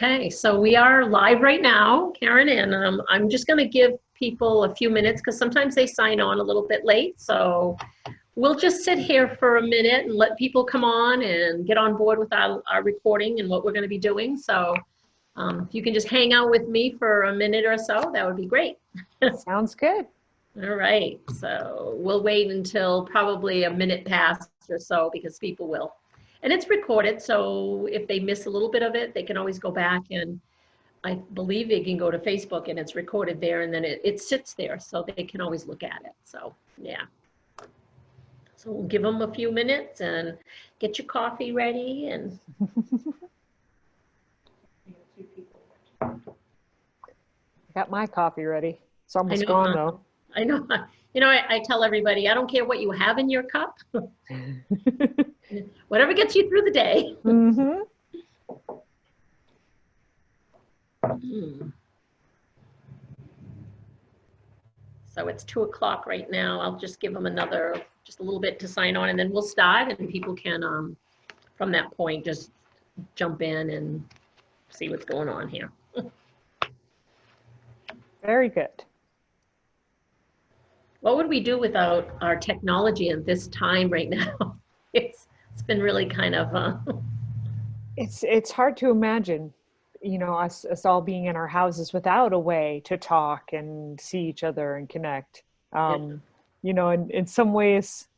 Okay, so we are live right now, Karen, and I'm just going to give people a few minutes because sometimes they sign on a little bit late. So we'll just sit here for a minute and let people come on and get on board with our recording and what we're going to be doing. So if you can just hang out with me for a minute or so, that would be great. Sounds good. All right, so we'll wait until probably a minute past or so because people will. And it's recorded, so if they miss a little bit of it, they can always go back and I believe they can go to Facebook and it's recorded there and then it sits there so they can always look at it. So, yeah. So we'll give them a few minutes and get your coffee ready and. I got my coffee ready. It's almost know, gone though. I know. You know, I tell everybody, I don't care what you have in your cup. Whatever gets you through the day. Mm-hmm. So it's 2 o'clock right now. I'll just give them just a little bit to sign on and then we'll start and people can, from that point, just jump in and see what's going on here. Very good. What would we do without our technology at this time right now? It's been really kind of. It's hard to imagine, you know, us all being in our houses without a way to talk and see each other and connect. You know, in some ways,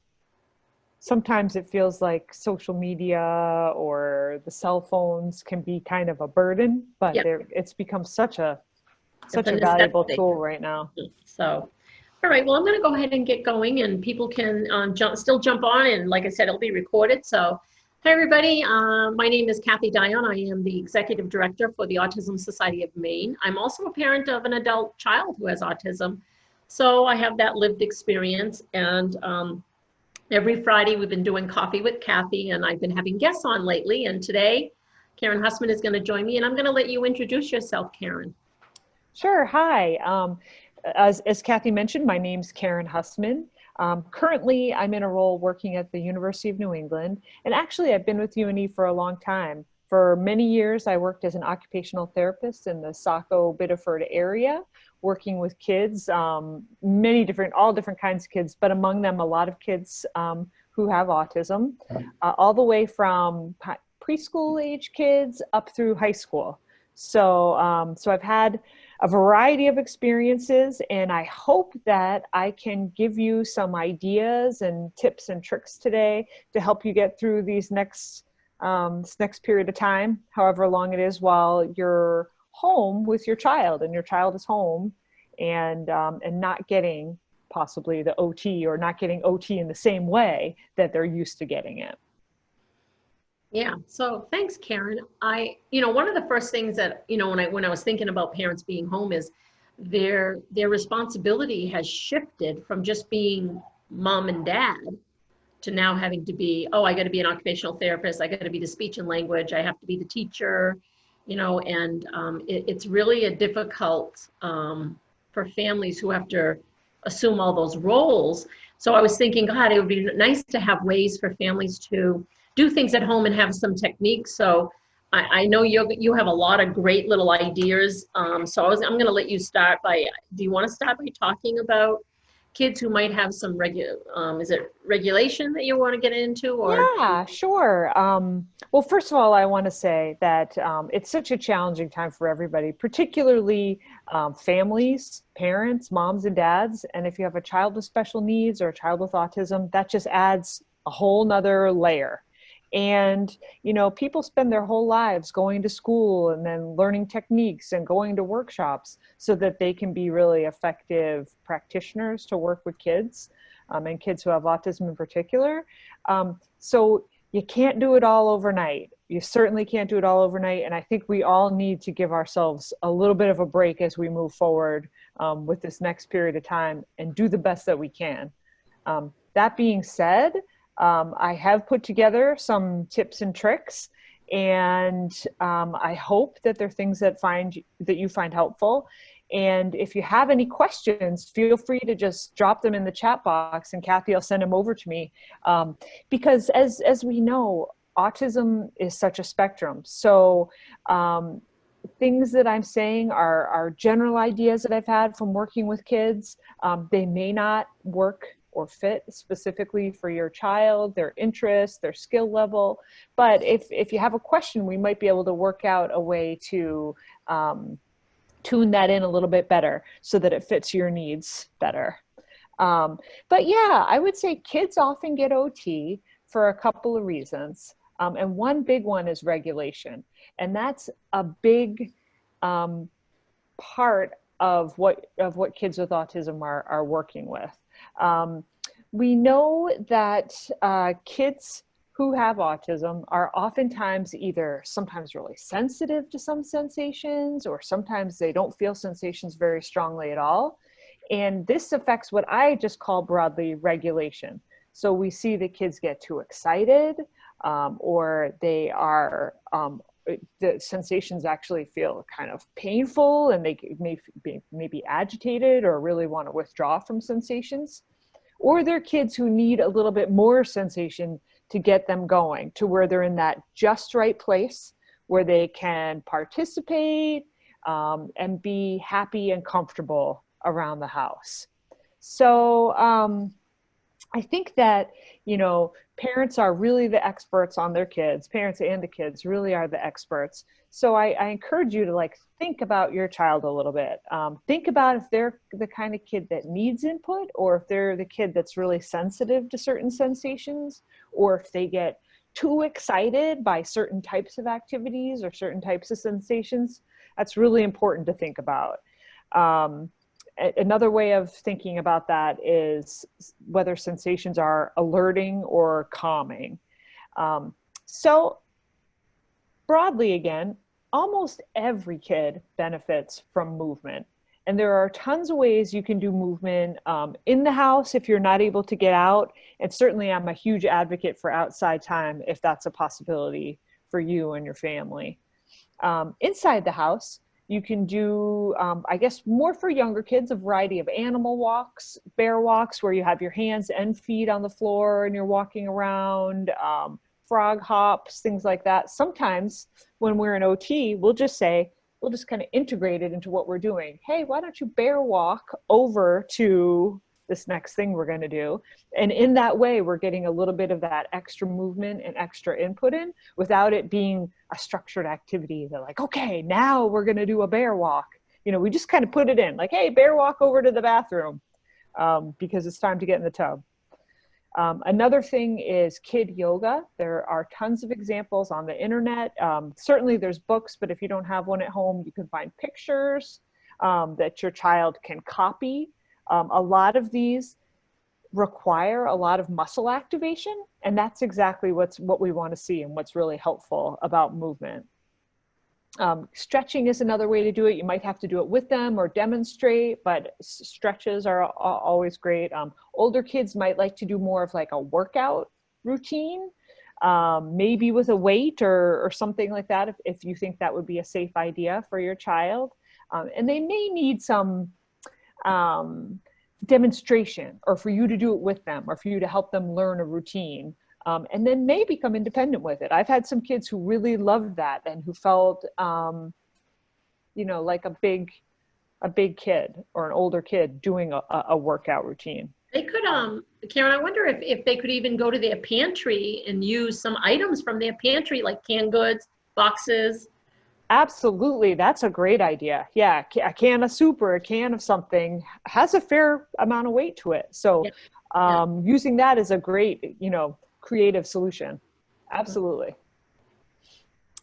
sometimes it feels like social media or the cell phones can be kind of a burden, but it's become such a valuable tool right now. So, all right, well, I'm going to go ahead and get going and people can still jump on. And like I said, it'll be recorded. So, hi, everybody. My name is Cathy Dionne. I am the Executive Director for the Autism Society of Maine. I'm also a parent of an adult child who has autism. So I have that lived experience. And every Friday, we've been doing Coffee with Cathy, and I've been having guests on lately. And today, Caryn Husman is going to join me. And I'm going to let you introduce yourself, Caryn. Sure. Hi. As Cathy mentioned, my name's Caryn Husman. Currently, I'm in a role working at the University of New England. And actually, I've been with UNE for a long time. For many years, I worked as an occupational therapist in the Saco-Biddeford area, working with kids, all different kinds of kids, but among them, a lot of kids who have autism, all the way from preschool age kids up through high school. So, so I've had a variety of experiences, and I hope that I can give you some ideas and tips and tricks today to help you get through this next period of time, however long it is, while you're home with your child and your child is home and not getting possibly the OT or not getting OT in the same way that they're used to getting it. Yeah. So thanks, Caryn. One of the first things that, when I was thinking about parents being home is their responsibility has shifted from just being mom and dad to now having to be, I got to be an occupational therapist. I got to be the speech and language. I have to be the teacher, and it's really a difficult for families who have to assume all those roles. So I was thinking, God, it would be nice to have ways for families to do things at home and have some techniques. So I know you have a lot of great little ideas. So I'm going to let you start do you want to start by talking about kids who might have some is it regulation that you want to get into? Or? Yeah, sure. Well, first of all, I want to say that it's such a challenging time for everybody, particularly families, parents, moms and dads. And if you have a child with special needs or a child with autism, that just adds a whole nother layer. And, people spend their whole lives going to school and then learning techniques and going to workshops so that they can be really effective practitioners to work with kids and kids who have autism in particular. So you can't do it all overnight. You certainly can't do it all overnight. And I think we all need to give ourselves a little bit of a break as we move forward with this next period of time and do the best that we can. That being said, I have put together some tips and tricks, and I hope that they're things that you find helpful. And if you have any questions, feel free to just drop them in the chat box, and Cathy will send them over to me. Because as we know, autism is such a spectrum. So things that I'm saying are general ideas that I've had from working with kids. They may not work or fit specifically for your child, their interests, their skill level. But if you have a question, we might be able to work out a way to tune that in a little bit better so that it fits your needs better. But yeah, I would say kids often get OT for a couple of reasons. And one big one is regulation. And that's a big part of what kids with autism are working with. We know that kids who have autism are oftentimes either sometimes really sensitive to some sensations, or sometimes they don't feel sensations very strongly at all. And this affects what I just call broadly regulation. So we see that kids get too excited, or they are, the sensations actually feel kind of painful, and they may be agitated or really want to withdraw from sensations. Or they're kids who need a little bit more sensation to get them going to where they're in that just right place where they can participate and be happy and comfortable around the house. So I think that, parents are really the experts on their kids. Parents and the kids really are the experts. So I encourage you to think about your child a little bit. Think about if they're the kind of kid that needs input, or if they're the kid that's really sensitive to certain sensations, or if they get too excited by certain types of activities or certain types of sensations. That's really important to think about. Another way of thinking about that is whether sensations are alerting or calming. So broadly again, almost every kid benefits from movement. And there are tons of ways you can do movement in the house if you're not able to get out. And certainly I'm a huge advocate for outside time if that's a possibility for you and your family. Inside the house, you can do, I guess, more for younger kids, a variety of animal walks, bear walks, where you have your hands and feet on the floor and you're walking around, frog hops, things like that. Sometimes when we're in OT, we'll just kind of integrate it into what we're doing. Hey, why don't you bear walk over to this next thing we're going to do? And in that way, we're getting a little bit of that extra movement and extra input in without it being a structured activity. They're like, okay, now we're going to do a bear walk. We just kind of put it in like, hey, bear walk over to the bathroom because it's time to get in the tub. Another thing is kid yoga. There are tons of examples on the internet. Certainly there's books, but if you don't have one at home, you can find pictures that your child can copy. A lot of these require a lot of muscle activation, and that's exactly what we want to see and what's really helpful about movement. Stretching is another way to do it. You might have to do it with them or demonstrate, but stretches are always great. Older kids might like to do more of like a workout routine, maybe with a weight or something like that, if you think that would be a safe idea for your child. And they may need some demonstration, or for you to do it with them, or for you to help them learn a routine, and then may become independent with it. I've had some kids who really loved that and who felt, like a big kid or an older kid doing a workout routine. They could, Caryn, I wonder if they could even go to their pantry and use some items from their pantry, like canned goods, boxes. Absolutely. That's a great idea. Yeah. A can of soup or a can of something has a fair amount of weight to it. So using that is a great, creative solution. Absolutely.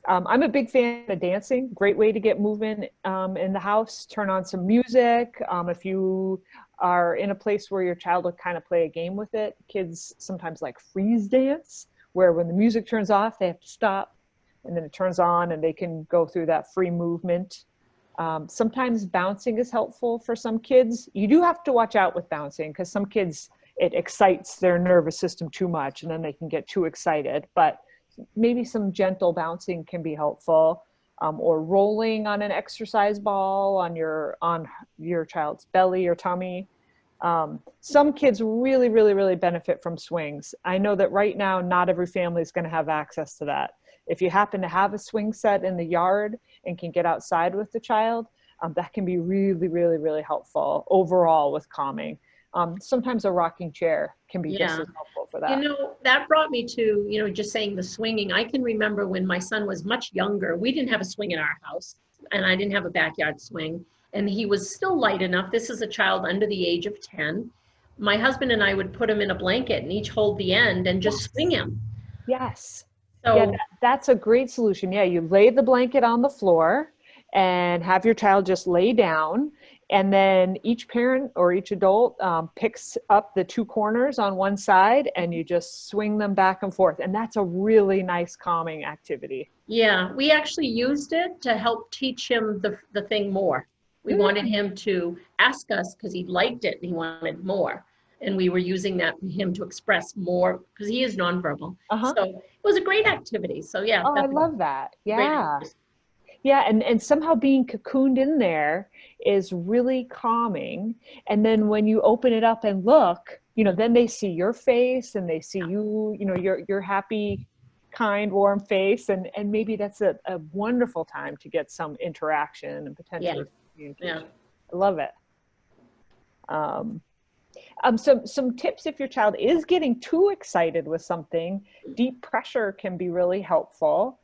I'm a big fan of dancing. Great way to get movement in the house. Turn on some music. If you are in a place where your child will kind of play a game with it, kids sometimes like freeze dance, where when the music turns off, they have to stop. And then it turns on and they can go through that free movement. Sometimes bouncing is helpful for some kids. You do have to watch out with bouncing because some kids, it excites their nervous system too much and then they can get too excited. But maybe some gentle bouncing can be helpful, or rolling on an exercise ball on your child's belly or tummy. Some kids really benefit from swings. I know that right now, not every family is going to have access to that. If you happen to have a swing set in the yard and can get outside with the child, that can be really, really, really helpful overall with calming. Sometimes a rocking chair can be just Yeah. as helpful for that. That brought me to, just saying the swinging. I can remember when my son was much younger, we didn't have a swing in our house, and I didn't have a backyard swing, and he was still light enough. This is a child under the age of 10. My husband and I would put him in a blanket and each hold the end and just swing him. Yes. Yeah, So that's a great solution. Yeah, you lay the blanket on the floor and have your child just lay down. And then each parent or each adult picks up the two corners on one side and you just swing them back and forth. And that's a really nice calming activity. yeah, we actually used it to help teach him the thing more. We wanted him to ask us because he liked it and he wanted more. And we were using that for him to express more because he is nonverbal. Uh-huh. So it was a great activity. So yeah, Oh, I that's love that. a great Yeah. activity. Yeah, and somehow being cocooned in there is really calming. And then when you open it up and look, then they see your face and they see you, your happy, kind, warm face. And maybe that's a wonderful time to get some interaction and potentially communication. Yeah. I love it. Some tips if your child is getting too excited with something, deep pressure can be really helpful.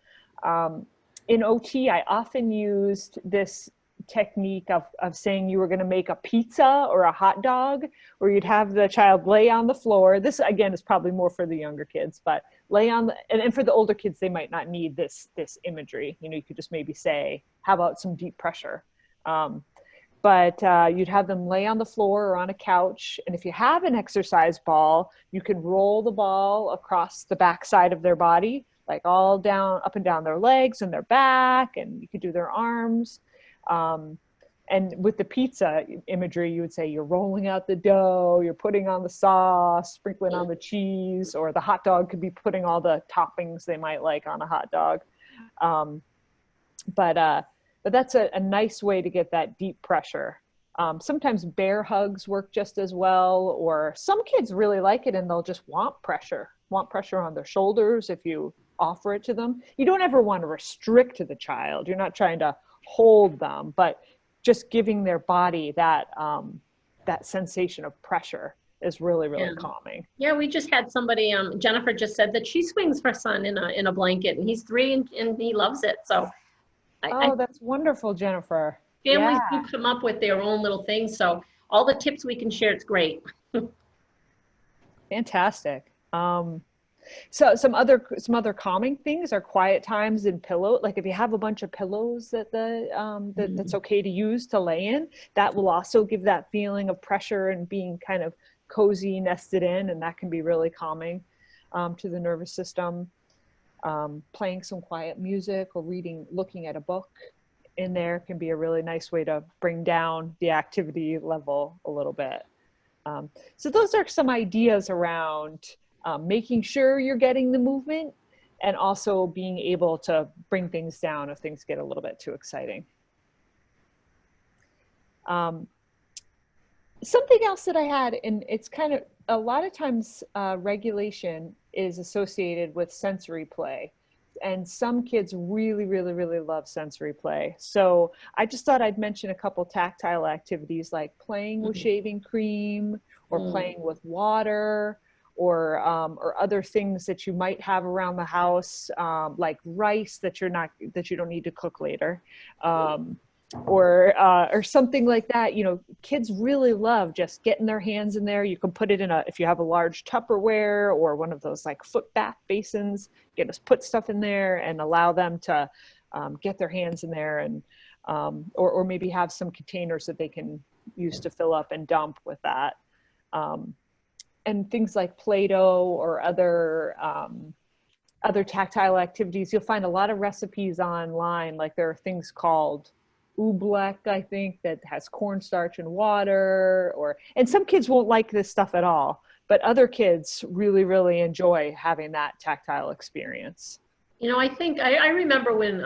In OT, I often used this technique of saying you were going to make a pizza or a hot dog, where you'd have the child lay on the floor. This, again, is probably more for the younger kids, but lay on and for the older kids, they might not need this imagery. You could just maybe say, how about some deep pressure? But you'd have them lay on the floor or on a couch. And if you have an exercise ball, you can roll the ball across the backside of their body, like all down, up and down their legs and their back, and you could do their arms. And with the pizza imagery, you would say you're rolling out the dough, you're putting on the sauce, sprinkling on the cheese, or the hot dog could be putting all the toppings they might like on a hot dog. But that's a nice way to get that deep pressure. Sometimes bear hugs work just as well, or some kids really like it and they'll just want pressure on their shoulders if you offer it to them. You don't ever want to restrict the child. You're not trying to hold them, but just giving their body that sensation of pressure is really, really calming. Yeah, we just had somebody, Jennifer just said that she swings her son in a blanket, and he's 3 and he loves it. So that's wonderful, Jennifer. Families do come up with their own little things. So all the tips we can share, it's great. Fantastic. So some other calming things are quiet times and pillow. Like if you have a bunch of pillows that's okay to use to lay in, that will also give that feeling of pressure and being kind of cozy, nested in, and that can be really calming to the nervous system. Playing some quiet music or looking at a book in there can be a really nice way to bring down the activity level a little bit. So those are some ideas around making sure you're getting the movement and also being able to bring things down if things get a little bit too exciting. Something else that I had, and it's kind of a lot of times regulation is associated with sensory play. And some kids really, really, really love sensory play. So I just thought I'd mention a couple tactile activities like playing with shaving cream or playing with water or other things that you might have around the house, like rice that you don't need to cook later. Or something like that. Kids really love just getting their hands in there. You can put it if you have a large Tupperware or one of those like foot bath basins, put stuff in there and allow them to get their hands in there, and or maybe have some containers that they can use to fill up and dump with that. And things like Play-Doh or other tactile activities. You'll find a lot of recipes online, like there are things called oobleck, I think, that has cornstarch and water, and some kids won't like this stuff at all, but other kids really, really enjoy having that tactile experience. I think I remember when,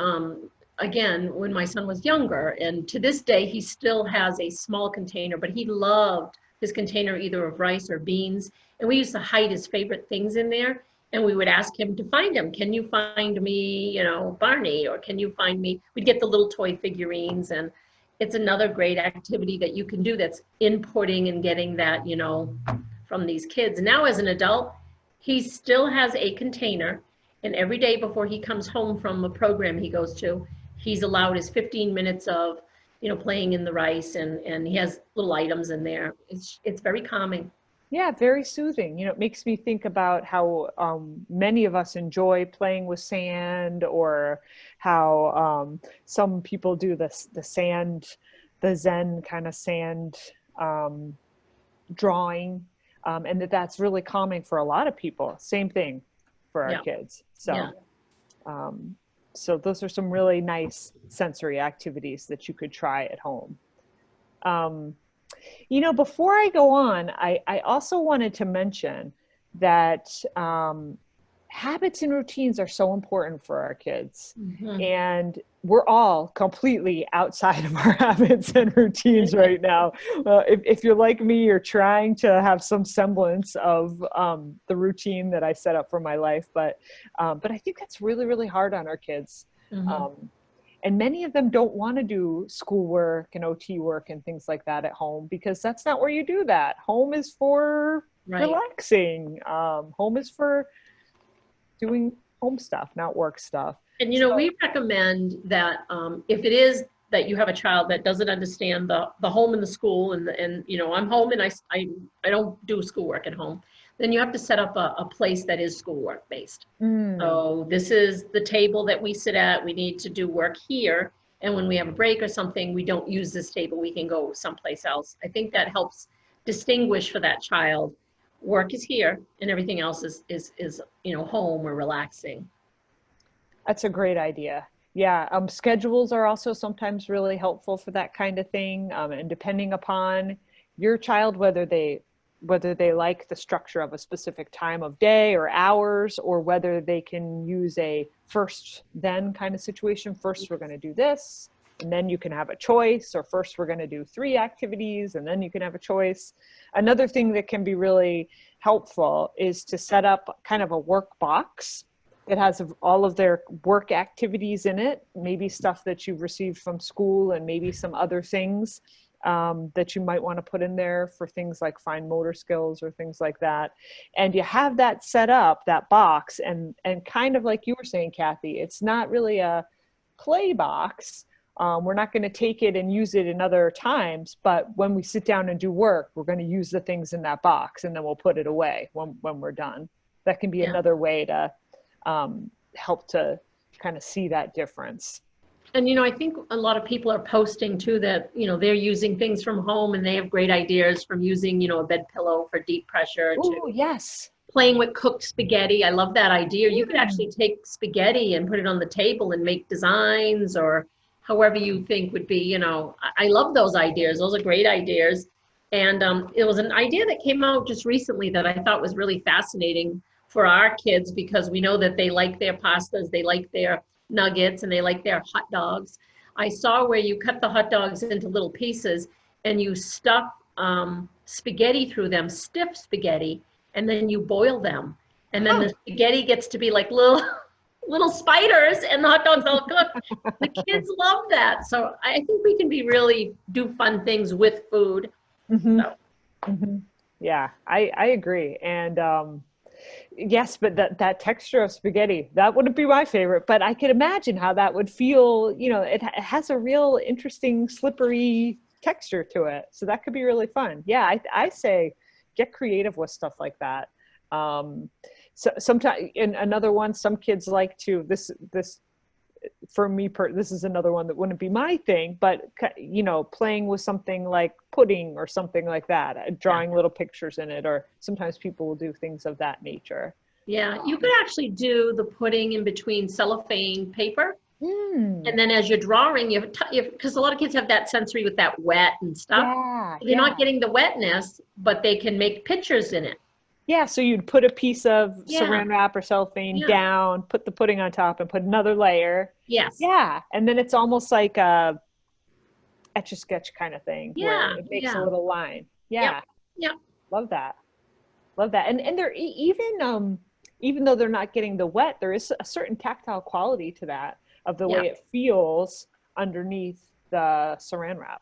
again, when my son was younger, and to this day, he still has a small container, but he loved his container either of rice or beans, and we used to hide his favorite things in there. And we would ask him to find him. Can you find me, Barney, or can you find me? We'd get the little toy figurines, and it's another great activity that you can do that's inputting and getting that, from these kids. Now as an adult, he still has a container, and every day before he comes home from a program he goes to, he's allowed his 15 minutes of, playing in the rice, and he has little items in there. It's very calming. Yeah, very soothing. It makes me think about how many of us enjoy playing with sand, or how some people do the sand, the Zen kind of sand drawing, and that's really calming for a lot of people. Same thing for our Yeah. kids. So, Yeah. so those are some really nice sensory activities that you could try at home. Before I go on, I also wanted to mention that habits and routines are so important for our kids. Mhm. And we're all completely outside of our habits and routines right now. If you're like me, you're trying to have some semblance of the routine that I set up for my life. But I think that's really, really hard on our kids. Mhm. And many of them don't want to do schoolwork and OT work and things like that at home, because that's not where you do that. Home is for Right. relaxing. Home is for doing home stuff, not work stuff. And we recommend that if it is that you have a child that doesn't understand the home and the school, and I'm home and I don't do schoolwork at home, then you have to set up a place that is schoolwork based. So this is the table that we sit at. We need to do work here, and when we have a break or something, we don't use this table. We can go someplace else. I think that helps distinguish for that child. Work is here, and everything else is home or relaxing. That's a great idea. Yeah, schedules are also sometimes really helpful for that kind of thing. And depending upon your child, whether they like the structure of a specific time of day or hours, or whether they can use a first then kind of situation. First, we're going to do this, and then you can have a choice, or first we're going to do 3 activities, and then you can have a choice. Another thing that can be really helpful is to set up kind of a work box. It has all of their work activities in it, maybe stuff that you've received from school, and maybe some other things that you might want to put in there for things like fine motor skills or things like that. And you have that set up, that box, and kind of like you were saying, Cathy, it's not really a play box. We're not going to take it and use it in other times, but when we sit down and do work, we're going to use the things in that box, and then we'll put it away when we're done. That can be another way to help to kind of see that difference. And, I think a lot of people are posting too that, they're using things from home, and they have great ideas, from using, a bed pillow for deep pressure to yes, playing with cooked spaghetti. I love that idea. You could actually take spaghetti and put it on the table and make designs, or however you think would be, I love those ideas. Those are great ideas. And it was an idea that came out just recently that I thought was really fascinating for our kids, because we know that they like their pastas, they like their nuggets, and they like their hot dogs. I saw where you cut the hot dogs into little pieces, and you stuff spaghetti through them, stiff spaghetti, and then you boil them. And then the spaghetti gets to be like little spiders, and the hot dogs all cooked. The kids love that. So I think we can really do fun things with food. Mm-hmm. So. Mm-hmm. Yeah, I agree. And yes, but that texture of spaghetti, that wouldn't be my favorite, but I could imagine how that would feel. It has a real interesting slippery texture to it. So that could be really fun. Yeah, I say get creative with stuff like that. So sometimes, in another one, some kids like to, this for me, this is another one that wouldn't be my thing, but playing with something like pudding or something like that, drawing little pictures in it, or sometimes people will do things of that nature. Yeah, you could actually do the pudding in between cellophane paper. And then as you're drawing, because a lot of kids have that sensory with that wet and stuff. Yeah, They're not getting the wetness, but they can make pictures in it. Yeah, so you'd put a piece of saran wrap or cellophane down, put the pudding on top, and put another layer. Yes. Yeah, and then it's almost like a Etch-a-Sketch kind of thing, where it makes a little line. Yeah. Yep. Love that. And there even even though they're not getting the wet, there is a certain tactile quality to that, of the Yeah. way it feels underneath the saran wrap.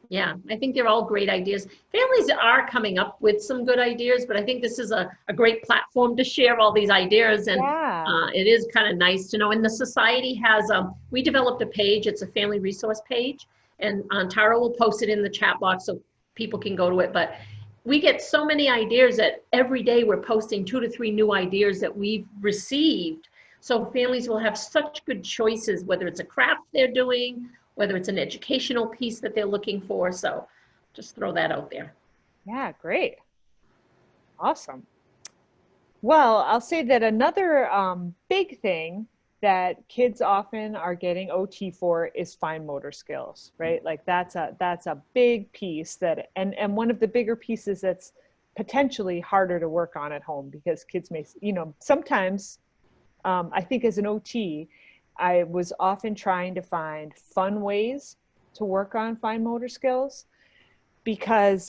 Yeah, I think they're all great ideas. Families are coming up with some good ideas, but I think this is a great platform to share all these ideas. And Yeah. it is kind of nice to know. And the society has, we developed a page, it's a family resource page, and Tara will post it in the chat box so people can go to it. But we get so many ideas that every day we're posting 2 to 3 new ideas that we've received. So families will have such good choices, whether it's a craft they're doing, whether it's an educational piece that they're looking for. So just throw that out there. Yeah, great. Awesome. Well, I'll say that another big thing that kids often are getting OT for is fine motor skills, right? Like that's a big piece that, and one of the bigger pieces that's potentially harder to work on at home, because kids may, sometimes I think as an OT, I was often trying to find fun ways to work on fine motor skills, because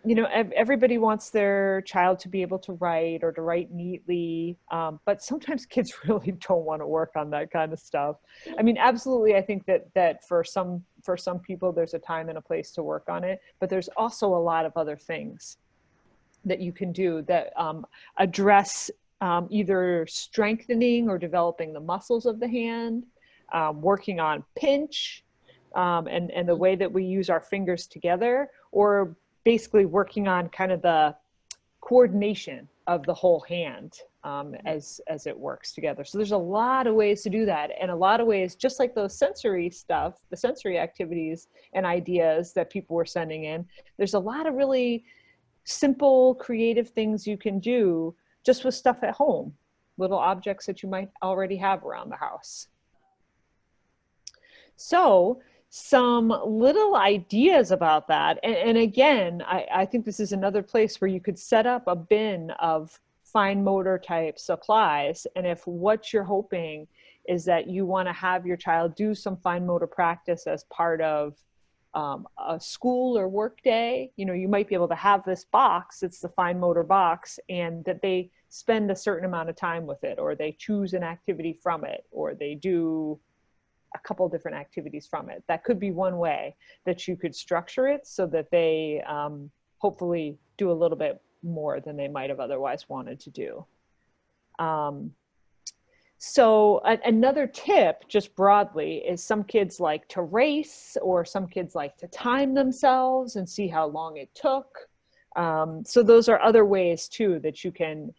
everybody wants their child to be able to write, or to write neatly, but sometimes kids really don't want to work on that kind of stuff. I mean, absolutely, I think that for some people there's a time and a place to work on it, but there's also a lot of other things that you can do that address either strengthening or developing the muscles of the hand, working on pinch, and the way that we use our fingers together, or basically working on kind of the coordination of the whole hand as it works together. So there's a lot of ways to do that, and a lot of ways, just like those sensory stuff, the sensory activities and ideas that people were sending in, there's a lot of really simple, creative things you can do just with stuff at home, little objects that you might already have around the house. So some little ideas about that. And again, I think this is another place where you could set up a bin of fine motor type supplies. And if what you're hoping is that you want to have your child do some fine motor practice as part of a school or work day, you might be able to have this box, it's the fine motor box, and that they spend a certain amount of time with it, or they choose an activity from it, or they do a couple different activities from it. That could be one way that you could structure it, so that they hopefully do a little bit more than they might have otherwise wanted to do. So another tip, just broadly, is some kids like to race, or some kids like to time themselves and see how long it took. So those are other ways too that you can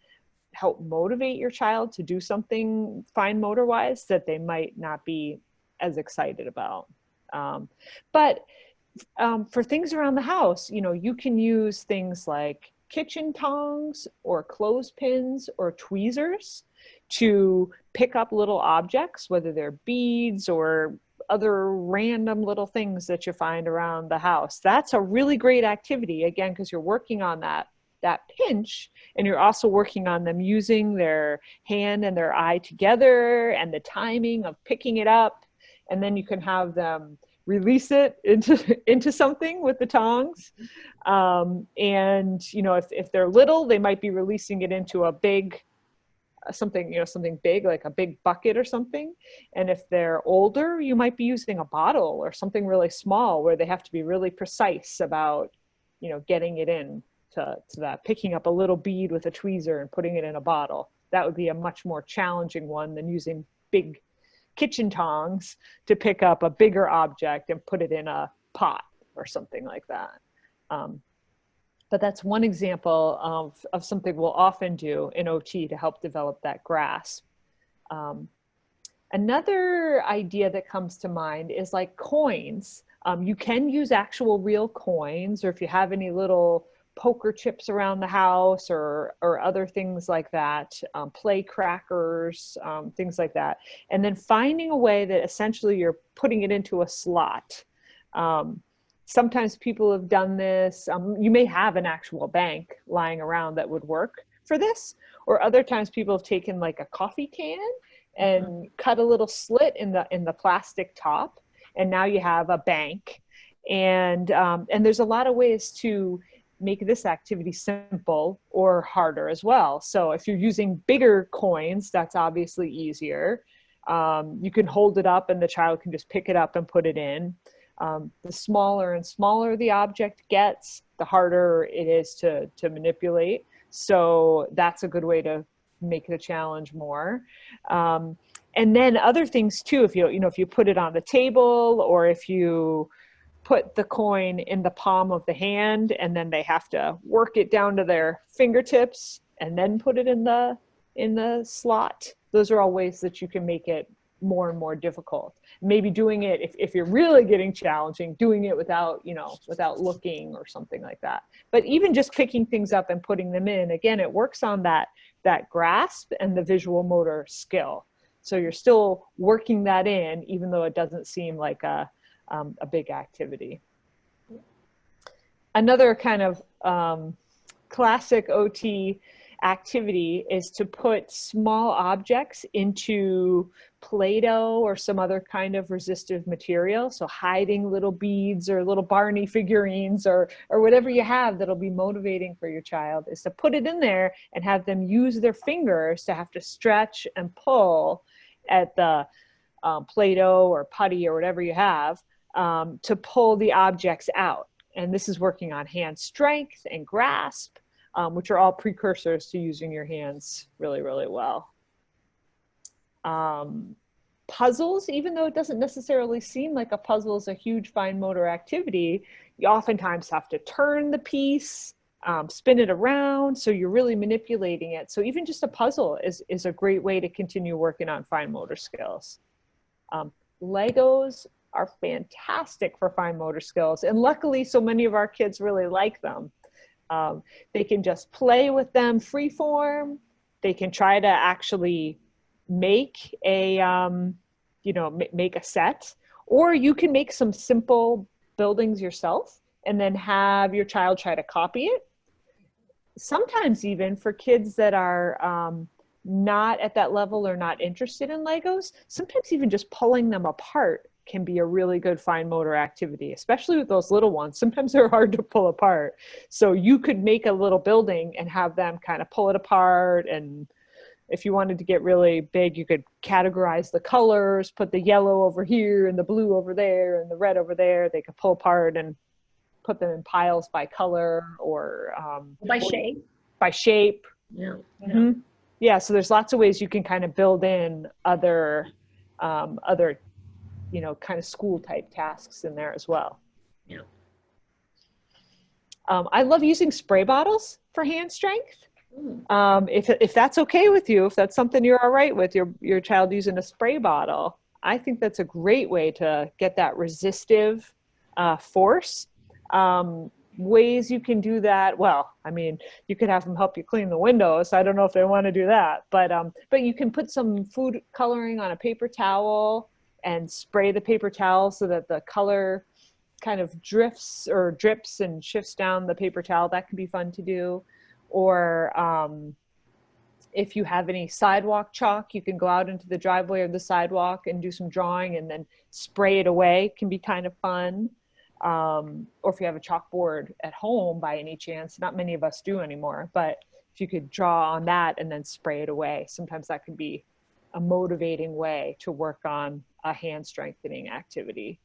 help motivate your child to do something fine motor wise that they might not be as excited about. But for things around the house, you can use things like kitchen tongs or clothespins or tweezers to pick up little objects, whether they're beads or other random little things that you find around the house. That's a really great activity, again, because you're working on that pinch, and you're also working on them using their hand and their eye together, and the timing of picking it up, and then you can have them release it into something with the tongs. And if they're little, they might be releasing it into a big something big, like a big bucket or something. And if they're older, you might be using a bottle or something really small, where they have to be really precise about getting it in to that, picking up a little bead with a tweezer and putting it in a bottle. That would be a much more challenging one than using big kitchen tongs to pick up a bigger object and put it in a pot or something like that. But that's one example of something we'll often do in OT to help develop that grasp. Another idea that comes to mind is like coins. You can use actual real coins, or if you have any little poker chips around the house, or other things like that, play crackers, things like that. And then finding a way that essentially you're putting it into a slot. Sometimes people have done this. You may have an actual bank lying around that would work for this, or other times people have taken like a coffee can and cut a little slit in the plastic top, and now you have a bank. And there's a lot of ways to make this activity simple or harder as well. So if you're using bigger coins, that's obviously easier. You can hold it up and the child can just pick it up and put it in. The smaller and smaller the object gets, the harder it is to manipulate. So that's a good way to make the challenge more. And then other things too, if you put it on the table, or if you put the coin in the palm of the hand and then they have to work it down to their fingertips and then put it in the slot. Those are all ways that you can make it more and more difficult. Maybe doing it, if you're really getting challenging, doing it without looking or something like that. But even just picking things up and putting them in, again, it works on that grasp and the visual motor skill. So you're still working that in, even though it doesn't seem like a big activity. Another kind of classic OT activity is to put small objects into Play-Doh or some other kind of resistive material. So hiding little beads or little Barney figurines or whatever you have that'll be motivating for your child, is to put it in there and have them use their fingers to have to stretch and pull at the Play-Doh or putty or whatever you have to pull the objects out. And this is working on hand strength and grasp, which are all precursors to using your hands really, really well. Puzzles, even though it doesn't necessarily seem like a puzzle is a huge fine motor activity, you oftentimes have to turn the piece, spin it around, so you're really manipulating it. So even just a puzzle is a great way to continue working on fine motor skills. Legos are fantastic for fine motor skills, and luckily so many of our kids really like them. They can just play with them free form. They can try to actually make a make a set, or you can make some simple buildings yourself and then have your child try to copy it. Sometimes even for kids that are not at that level or not interested in Legos, sometimes even just pulling them apart can be a really good fine motor activity, especially with those little ones. Sometimes they're hard to pull apart. So you could make a little building and have them kind of pull it apart. And if you wanted to get really big, you could categorize the colors, put the yellow over here and the blue over there and the red over there. They could pull apart and put them in piles by color or by shape. By shape. Yeah. Mm-hmm. Yeah. So there's lots of ways you can kind of build in other kind of school type tasks in there as well. Yeah. I love using spray bottles for hand strength. If that's okay with you, if that's something you're all right with, your child using a spray bottle, I think that's a great way to get that resistive force. Ways you can do that, well, I mean, you could have them help you clean the windows. I don't know if they want to do that, but you can put some food coloring on a paper towel and spray the paper towel so that the color kind of drifts or drips and shifts down the paper towel. That can be fun to do. Or if you have any sidewalk chalk, you can go out into the driveway or the sidewalk and do some drawing and then spray it away. It can be kind of fun. Or if you have a chalkboard at home by any chance, not many of us do anymore, but if you could draw on that and then spray it away, sometimes that can be a motivating way to work on a hand strengthening activity.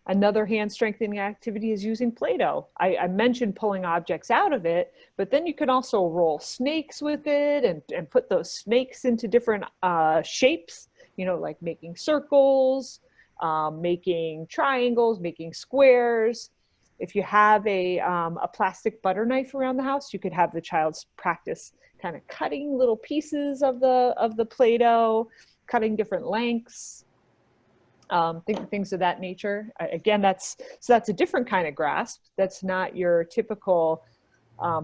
Another hand strengthening activity is using Play-Doh. I mentioned pulling objects out of it, but then you can also roll snakes with it and put those snakes into different shapes, like making circles, making triangles, making squares. If you have a plastic butter knife around the house, you could have the child practice kind of cutting little pieces of the Play-Doh, cutting different lengths, things of that nature. Again, that's a different kind of grasp. That's not your typical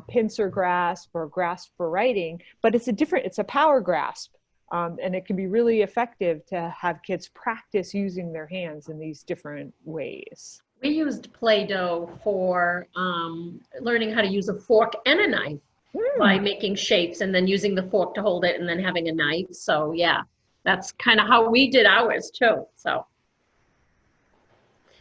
pincer grasp or grasp for writing, but it's a power grasp. And it can be really effective to have kids practice using their hands in these different ways. We used Play-Doh for learning how to use a fork and a knife by making shapes and then using the fork to hold it and then having a knife. So yeah, that's kind of how we did ours too. So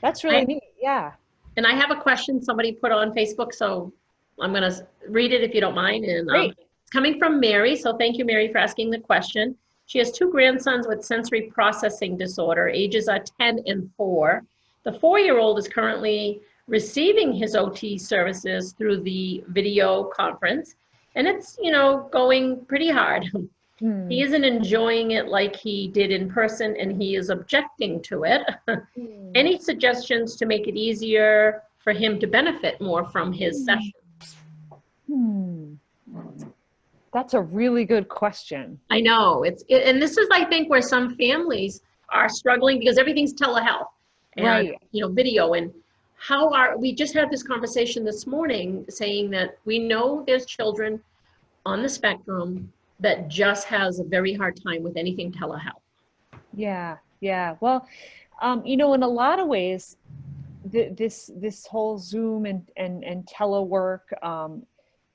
that's really neat. Yeah. And I have a question somebody put on Facebook, so I'm going to read it if you don't mind. And Great. it's coming from Mary, so thank you, Mary, for asking the question. She has 2 grandsons with sensory processing disorder. Ages are 10 and 4. The 4-year-old is currently receiving his OT services through the video conference, and it's, you know, going pretty hard. He isn't enjoying it like he did in person, and he is objecting to it. Any suggestions to make it easier for him to benefit more from his session? That's a really good question. I know and this is, I think, where some families are struggling because everything's telehealth and, Right. you know, video. And we just had this conversation this morning saying that we know there's children on the spectrum that just has a very hard time with anything telehealth. Yeah. Well, you know, in a lot of ways, this whole Zoom and telework,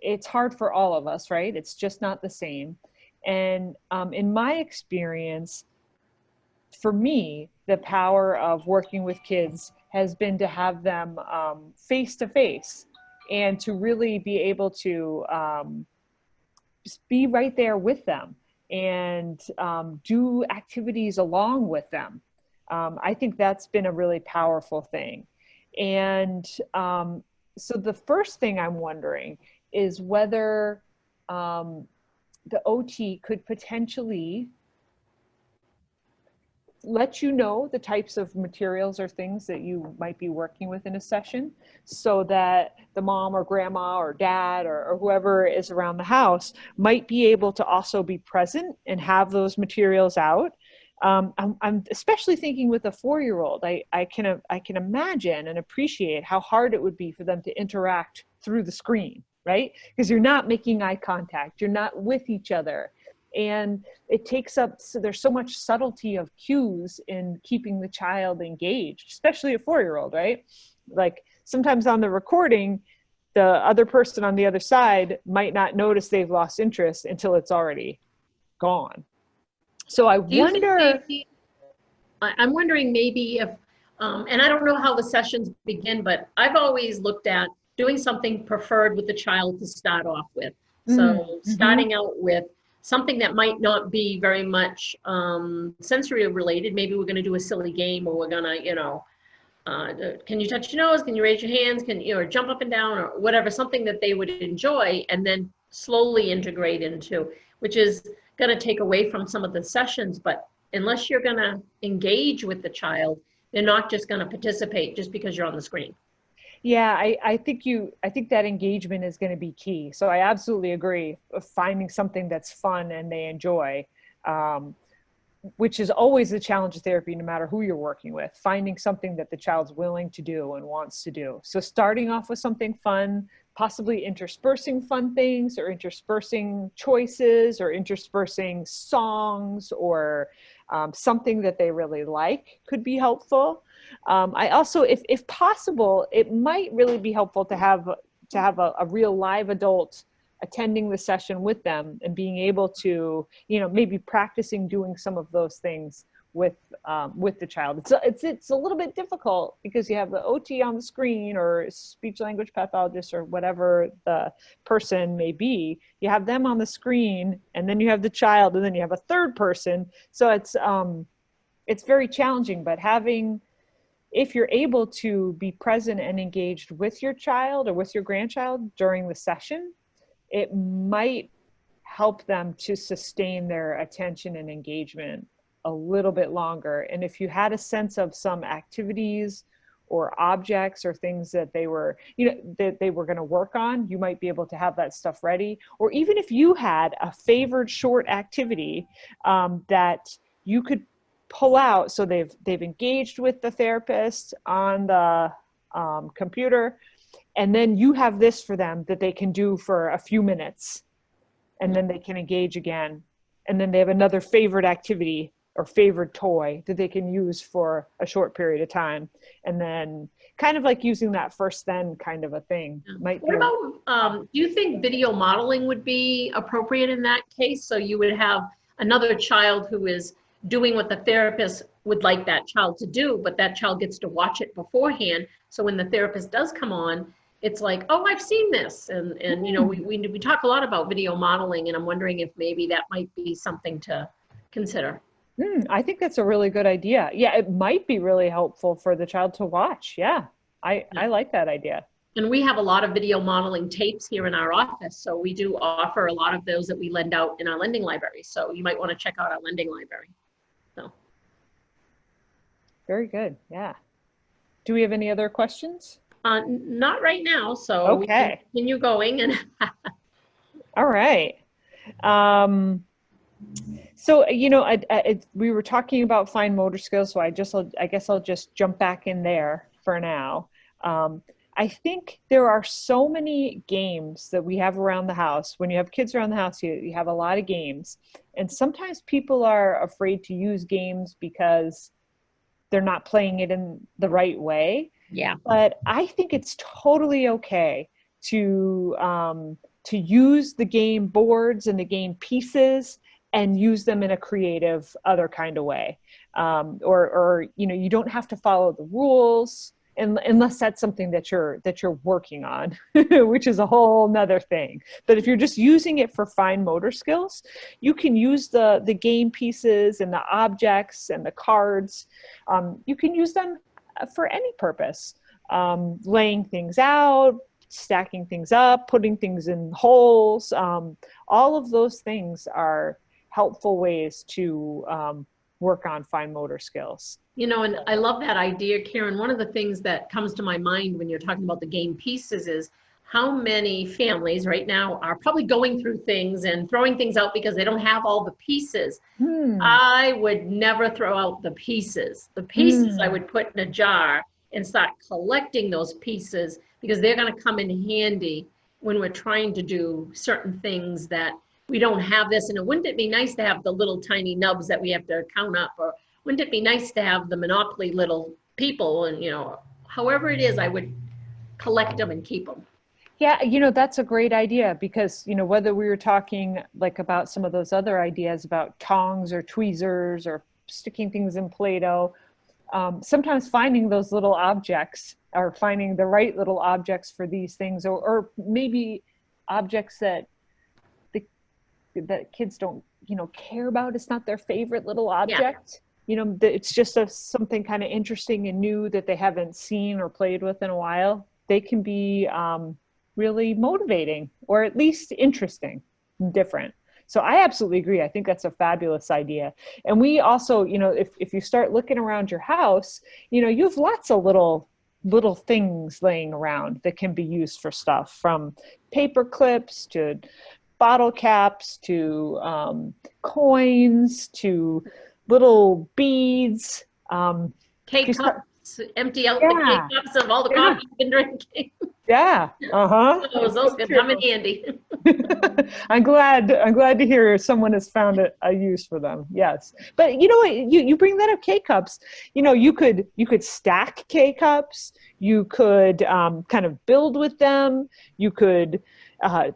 it's hard for all of us, right? It's just not the same. And in my experience, for me, the power of working with kids has been to have them face to face and to really be able to just be right there with them and do activities along with them. I think that's been a really powerful thing. And so the first thing I'm wondering is whether the OT could potentially let you know the types of materials or things that you might be working with in a session, so that the mom or grandma or dad or whoever is around the house might be able to also be present and have those materials out. I'm especially thinking with a 4-year-old, I can imagine and appreciate how hard it would be for them to interact through the screen, right? Because you're not making eye contact, you're not with each other. And it takes up, so there's so much subtlety of cues in keeping the child engaged, especially a 4-year-old, right? Like sometimes on the recording, the other person on the other side might not notice they've lost interest until it's already gone. So I wonder. I'm wondering maybe if, and I don't know how the sessions begin, but I've always looked at doing something preferred with the child to start off with. So starting out with something that might not be very much sensory related. Maybe we're going to do a silly game, or we're going to, you know, can you touch your nose? Can you raise your hands? Can you, or jump up and down, or whatever, something that they would enjoy, and then slowly integrate into, which is going to take away from some of the sessions. But unless you're going to engage with the child, they're not just going to participate just because you're on the screen. Yeah, I think that engagement is going to be key. So I absolutely agree of finding something that's fun and they enjoy, which is always the challenge of therapy, no matter who you're working with, finding something that the child's willing to do and wants to do. So starting off with something fun, possibly interspersing fun things or interspersing choices or interspersing songs or something that they really like could be helpful. I also, if possible, it might really be helpful to have a real live adult attending the session with them and being able to, you know, maybe practicing doing some of those things with the child. It's a little bit difficult because you have the OT on the screen or speech language pathologist or whatever the person may be. You have them on the screen, and then you have the child, and then you have a third person. So it's very challenging. But if you're able to be present and engaged with your child or with your grandchild during the session, it might help them to sustain their attention and engagement a little bit longer. And if you had a sense of some activities or objects or things that they were, you know, that they were going to work on, you might be able to have that stuff ready. Or even if you had a favored short activity that you could pull out, so they've engaged with the therapist on the computer, and then you have this for them that they can do for a few minutes, and then they can engage again, and then they have another favorite activity or favorite toy that they can use for a short period of time, and then kind of like using that first then kind of a thing. What about, do you think video modeling would be appropriate in that case? So you would have another child who is doing what the therapist would like that child to do, but that child gets to watch it beforehand. So when the therapist does come on, it's like, oh, I've seen this. And you know, we talk a lot about video modeling, and I'm wondering if maybe that might be something to consider. I think that's a really good idea. Yeah, it might be really helpful for the child to watch. Yeah, I like that idea. And we have a lot of video modeling tapes here in our office. So we do offer a lot of those that we lend out in our lending library. So you might want to check out our lending library. So. Very good. Yeah. Do we have any other questions? Not right now. So okay. We can continue going. And all right. So, you know, we were talking about fine motor skills, so I guess I'll just jump back in there for now. I think there are so many games that we have around the house. When you have kids around the house, you have a lot of games. And sometimes people are afraid to use games because they're not playing it in the right way. Yeah. But I think it's totally okay to use the game boards and the game pieces and use them in a creative other kind of way. Or you know, you don't have to follow the rules unless that's something that you're working on, which is a whole nother thing. But if you're just using it for fine motor skills, you can use the game pieces and the objects and the cards. You can use them for any purpose. Laying things out, stacking things up, putting things in holes. All of those things are helpful ways to work on fine motor skills. You know, and I love that idea, Caryn. One of the things that comes to my mind when you're talking about the game pieces is how many families right now are probably going through things and throwing things out because they don't have all the pieces. I would never throw out the pieces. The pieces I would put in a jar and start collecting those pieces because they're going to come in handy when we're trying to do certain things that we don't have this. And wouldn't it be nice to have the little tiny nubs that we have to count up? Or wouldn't it be nice to have the Monopoly little people? And, you know, however it is, I would collect them and keep them. Yeah, you know, that's a great idea because, you know, whether we were talking like about some of those other ideas about tongs or tweezers or sticking things in Play-Doh, sometimes finding those little objects or finding the right little objects for these things, or maybe objects that that kids don't, you know, care about. It's not their favorite little object. You know, it's just something kind of interesting and new that they haven't seen or played with in a while. They can be really motivating or at least interesting and different. So I absolutely agree. I think that's a fabulous idea. And we also, you know, if you start looking around your house, you know, you have lots of little things laying around that can be used for stuff, from paper clips to bottle caps to coins to little beads. K-cups, empty out the K-cups of all the coffee you've been drinking. Yeah. Those can come in handy. I'm glad to hear someone has found a use for them. Yes. But you know what, you bring that up, K-cups. You know, you could stack K-cups. You could kind of build with them. You could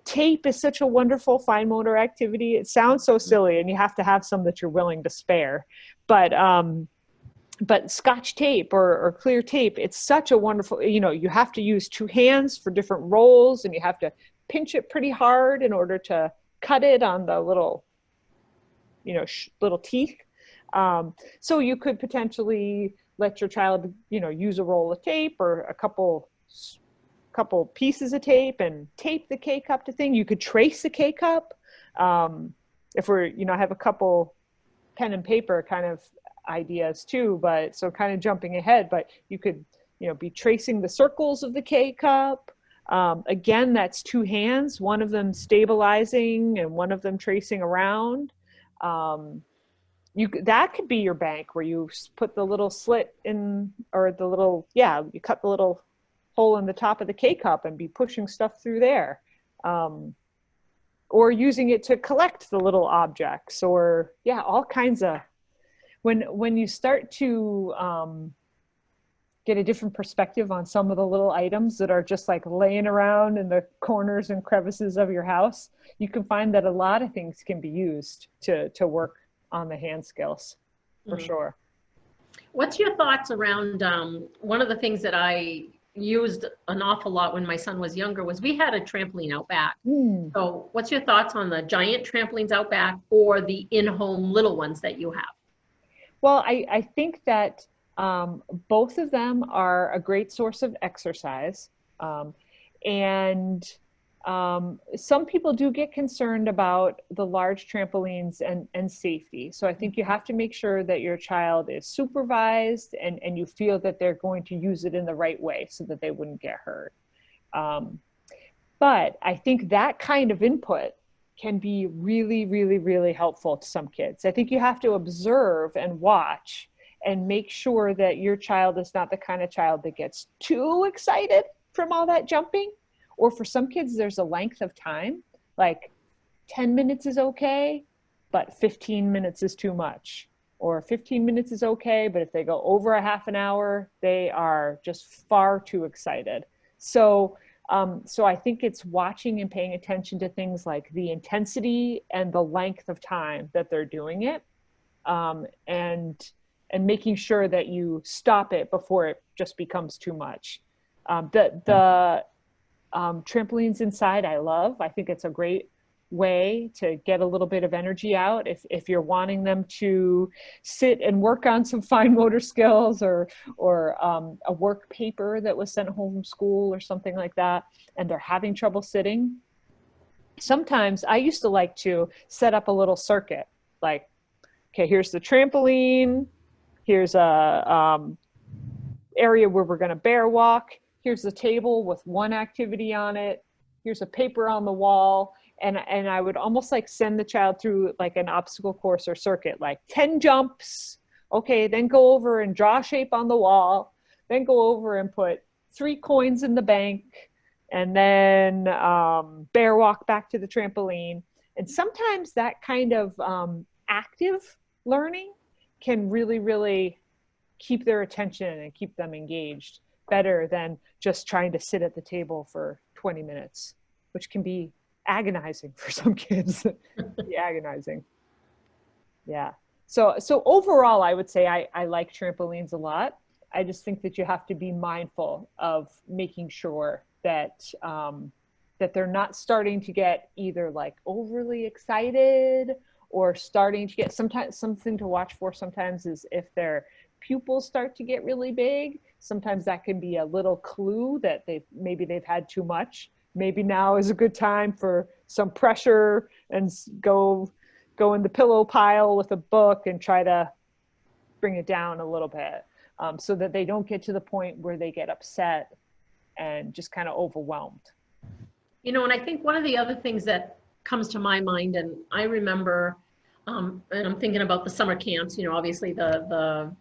tape is such a wonderful fine motor activity. It sounds so silly, and you have to have some that you're willing to spare. But Scotch tape or clear tape, it's such a wonderful, you know, you have to use two hands for different rolls, and you have to pinch it pretty hard in order to cut it on the little, you know, little teeth. So you could potentially let your child, you know, use a roll of tape or a couple pieces of tape and tape the K-cup to thing. You could trace the K-cup. If we're, you know, I have a couple pen and paper kind of ideas too, but so kind of jumping ahead, but you could, you know, be tracing the circles of the K-cup. Again, that's two hands, one of them stabilizing and one of them tracing around. That could be your bank where you put the little slit in, or the little, you cut the little hole in the top of the K-cup and be pushing stuff through there. Or using it to collect the little objects, or all kinds of, when you start to get a different perspective on some of the little items that are just like laying around in the corners and crevices of your house, you can find that a lot of things can be used to work on the hand skills. for sure. What's your thoughts around, one of the things that I used an awful lot when my son was younger was we had a trampoline out back. Hmm. So what's your thoughts on the giant trampolines out back or the in-home little ones that you have? Well, I think that both of them are a great source of exercise. And some people do get concerned about the large trampolines and safety. So I think you have to make sure that your child is supervised and you feel that they're going to use it in the right way so that they wouldn't get hurt. But I think that kind of input can be really, really, really helpful to some kids. I think you have to observe and watch and make sure that your child is not the kind of child that gets too excited from all that jumping. Or for some kids, there's a length of time, like 10 minutes is okay, but 15 minutes is too much. Or 15 minutes is okay, but if they go over a half an hour, they are just far too excited. So I think it's watching and paying attention to things like the intensity and the length of time that they're doing it, and making sure that you stop it before it just becomes too much. The trampolines inside, I love. I think it's a great way to get a little bit of energy out if you're wanting them to sit and work on some fine motor skills or a work paper that was sent home from school or something like that, and they're having trouble sitting. Sometimes I used to like to set up a little circuit, like, okay, here's the trampoline, here's a area where we're going to bear walk, here's the table with one activity on it, here's a paper on the wall. And I would almost like send the child through like an obstacle course or circuit, like 10 jumps. Okay, then go over and draw a shape on the wall. Then go over and put 3 coins in the bank. And then bear walk back to the trampoline. And sometimes that kind of active learning can really, really keep their attention and keep them engaged better than just trying to sit at the table for 20 minutes, which can be agonizing for some kids. Agonizing. Yeah. So overall, I would say I like trampolines a lot. I just think that you have to be mindful of making sure that that they're not starting to get either like overly excited or starting to get, sometimes something to watch for sometimes is if their pupils start to get really big. Sometimes that can be a little clue that they've had too much. Maybe now is a good time for some pressure and go in the pillow pile with a book and try to bring it down a little bit, so that they don't get to the point where they get upset and just kind of overwhelmed. You know, and I think one of the other things that comes to my mind, and I remember, and I'm thinking about the summer camps, you know, obviously the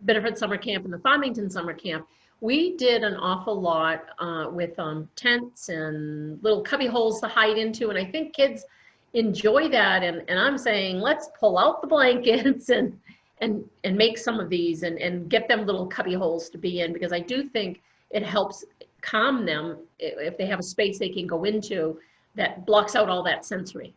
Bedford summer camp and the Farmington summer camp. We did an awful lot with tents and little cubby holes to hide into. And I think kids enjoy that. And I'm saying, let's pull out the blankets and make some of these and get them little cubby holes to be in, because I do think it helps calm them if they have a space they can go into that blocks out all that sensory.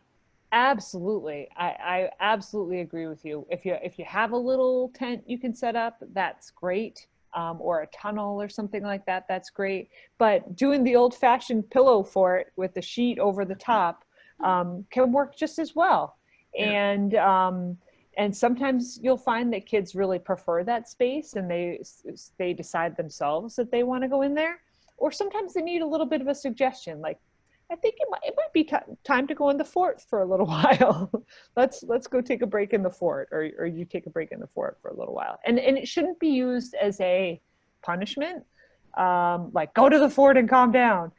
Absolutely. I absolutely agree with you. If you have a little tent you can set up, that's great. Or a tunnel or something like that, that's great. But doing the old-fashioned pillow fort with the sheet over the top can work just as well. Yeah. And sometimes you'll find that kids really prefer that space and they decide themselves that they want to go in there. Or sometimes they need a little bit of a suggestion, like, I think it might be time to go in the fort for a little while. Let's go take a break in the fort, or you take a break in the fort for a little while. And it shouldn't be used as a punishment, like go to the fort and calm down,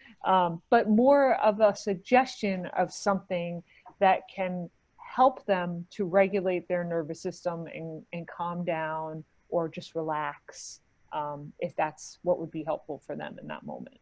but more of a suggestion of something that can help them to regulate their nervous system and calm down or just relax, if that's what would be helpful for them in that moment.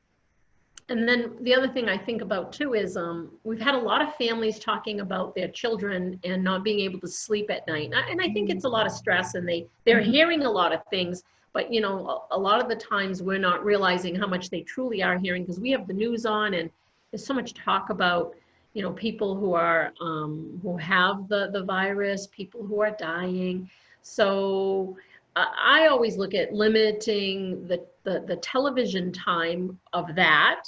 And then the other thing I think about too is we've had a lot of families talking about their children and not being able to sleep at night. And I think it's a lot of stress, and they're hearing a lot of things, but you know, a lot of the times we're not realizing how much they truly are hearing, because we have the news on and there's so much talk about, you know, people who are, who have the virus, people who are dying. So I always look at limiting the television time of that,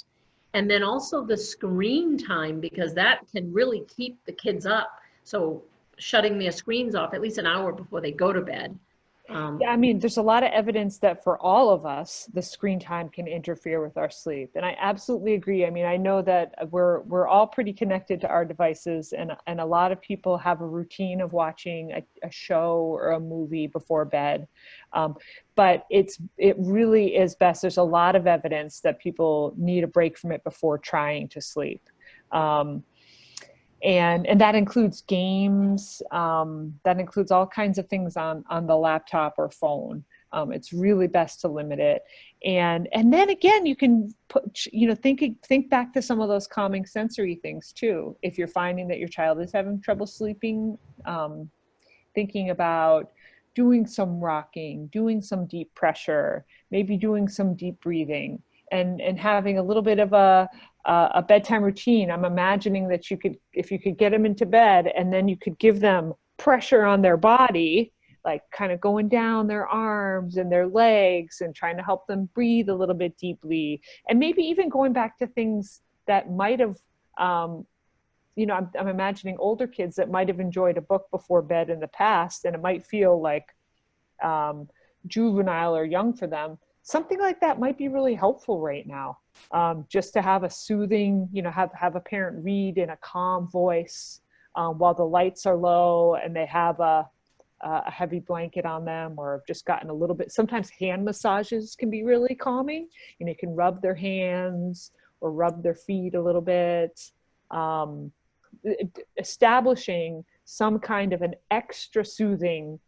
and then also the screen time, because that can really keep the kids up. So shutting their screens off at least an hour before they go to bed. Yeah, I mean, there's a lot of evidence that for all of us, the screen time can interfere with our sleep. And I absolutely agree. I mean, I know that we're all pretty connected to our devices, and a lot of people have a routine of watching a show or a movie before bed. But it really is best. There's a lot of evidence that people need a break from it before trying to sleep. And that includes games, that includes all kinds of things on the laptop or phone. It's really best to limit it. And then again, you can put, you know, think back to some of those calming sensory things too. If you're finding that your child is having trouble sleeping, thinking about doing some rocking, doing some deep pressure, maybe doing some deep breathing, and having a little bit of a bedtime routine. I'm imagining that you could, if you could get them into bed, and then you could give them pressure on their body, like kind of going down their arms and their legs and trying to help them breathe a little bit deeply. And maybe even going back to things that might have, you know, I'm imagining older kids that might have enjoyed a book before bed in the past, and it might feel like juvenile or young for them. Something like that might be really helpful right now. Just to have a soothing, you know, have a parent read in a calm voice while the lights are low and they have a heavy blanket on them, or just gotten a little bit. Sometimes hand massages can be really calming. You know, you can rub their hands or rub their feet a little bit. Establishing some kind of an extra soothing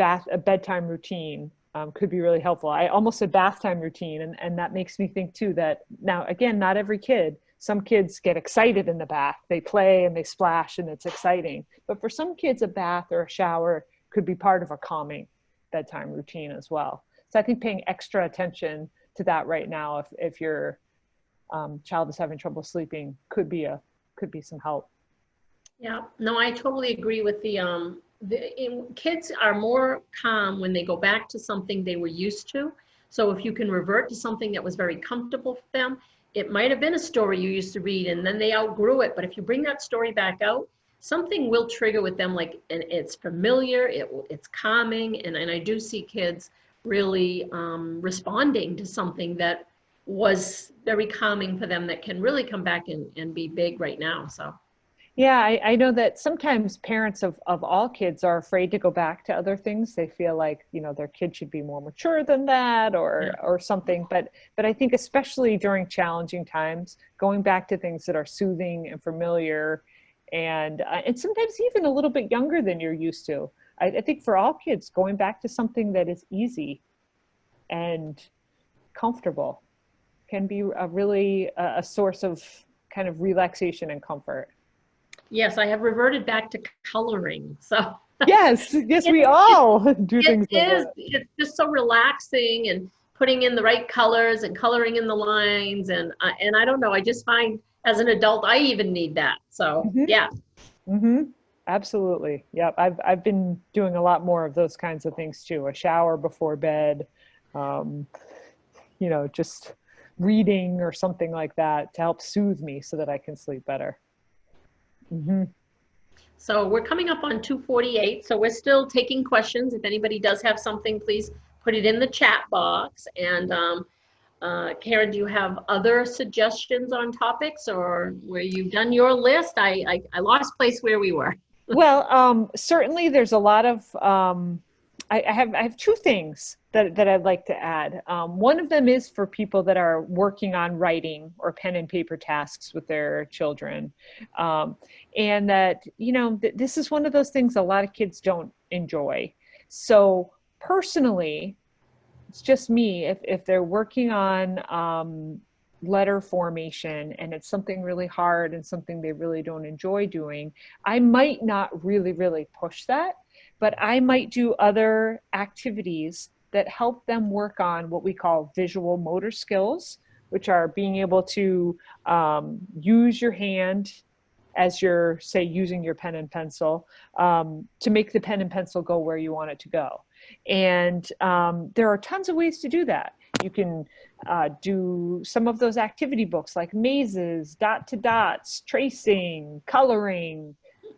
a bedtime routine could be really helpful. I almost said bath time routine, and that makes me think too that now, again, not every kid, some kids get excited in the bath. They play and they splash and it's exciting. But for some kids, a bath or a shower could be part of a calming bedtime routine as well. So I think paying extra attention to that right now, if your child is having trouble sleeping, could be some help. Yeah, no, I totally agree with kids are more calm when they go back to something they were used to. So if you can revert to something that was very comfortable for them, it might have been a story you used to read and then they outgrew it. But if you bring that story back out, something will trigger with them, like, and it's familiar, it's calming. And I do see kids really responding to something that was very calming for them that can really come back and be big right now. So. Yeah, I know that sometimes parents of all kids are afraid to go back to other things. They feel like, you know, their kid should be more mature than that, or something. But I think especially during challenging times, going back to things that are soothing and familiar, and sometimes even a little bit younger than you're used to. I think for all kids, going back to something that is easy and comfortable can be a source of kind of relaxation and comfort. Yes, I have reverted back to coloring. So yes, we all do things like that. It's just so relaxing, and putting in the right colors and coloring in the lines. And I don't know, I just find as an adult, I even need that. So yeah. Mm-hmm. Absolutely. Yep. I've been doing a lot more of those kinds of things too. A shower before bed, you know, just reading or something like that to help soothe me so that I can sleep better. Mm-hmm. So we're coming up on 2:48. So we're still taking questions. If anybody does have something, please put it in the chat box. And Caryn, do you have other suggestions on topics, or where you've done your list? I lost place where we were. Well, certainly there's a lot of, I have two things that I'd like to add. One of them is for people that are working on writing or pen and paper tasks with their children. And that, you know, this is one of those things a lot of kids don't enjoy. So personally, it's just me, if they're working on letter formation and it's something really hard and something they really don't enjoy doing, I might not really push that, but I might do other activities that help them work on what we call visual motor skills, which are being able to use your hand as you're, say, using your pen and pencil, to make the pen and pencil go where you want it to go. And there are tons of ways to do that. You can do some of those activity books like mazes, dot to dots, tracing, coloring,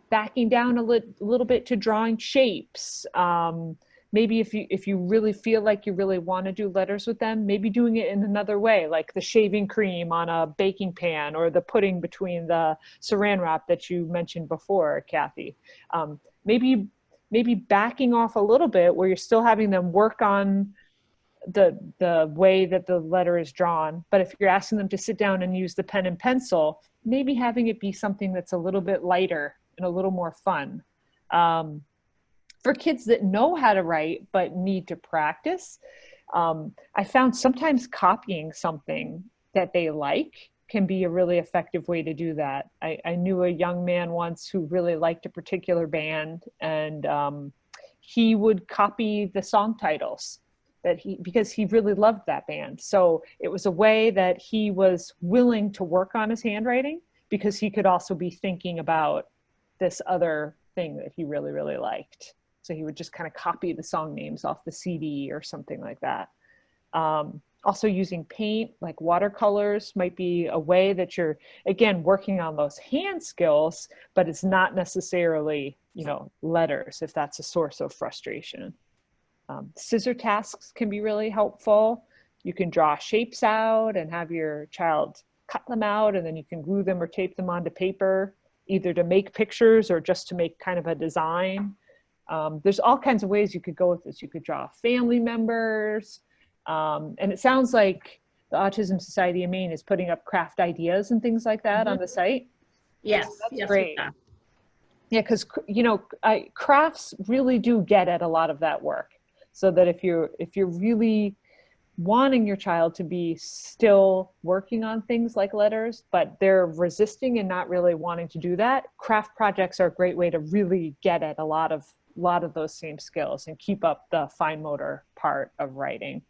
backing down a little bit to drawing shapes. Maybe if you really feel like you really want to do letters with them, maybe doing it in another way, like the shaving cream on a baking pan, or the putting between the saran wrap that you mentioned before, Cathy. Maybe backing off a little bit where you're still having them work on the way that the letter is drawn. But if you're asking them to sit down and use the pen and pencil, maybe having it be something that's a little bit lighter and a little more fun. For kids that know how to write but need to practice, I found sometimes copying something that they like can be a really effective way to do that. I knew a young man once who really liked a particular band, and he would copy the song titles because he really loved that band. So it was a way that he was willing to work on his handwriting because he could also be thinking about this other thing that he really, really liked. So he would just kind of copy the song names off the CD or something like that. Also using paint, like watercolors, might be a way that you're, again, working on those hand skills, but it's not necessarily, letters, if that's a source of frustration. Scissor tasks can be really helpful. You can draw shapes out and have your child cut them out, and then you can glue them or tape them onto paper, either to make pictures or just to make kind of a design. There's all kinds of ways you could go with this. You could draw family members. And it sounds like the Autism Society of Maine is putting up craft ideas and things like that on the site. Yes, so that's yes, great. Yeah, because crafts really do get at a lot of that work. So that if you're really wanting your child to be still working on things like letters, but they're resisting and not really wanting to do that, craft projects are a great way to really get at a lot of those same skills and keep up the fine motor part of writing.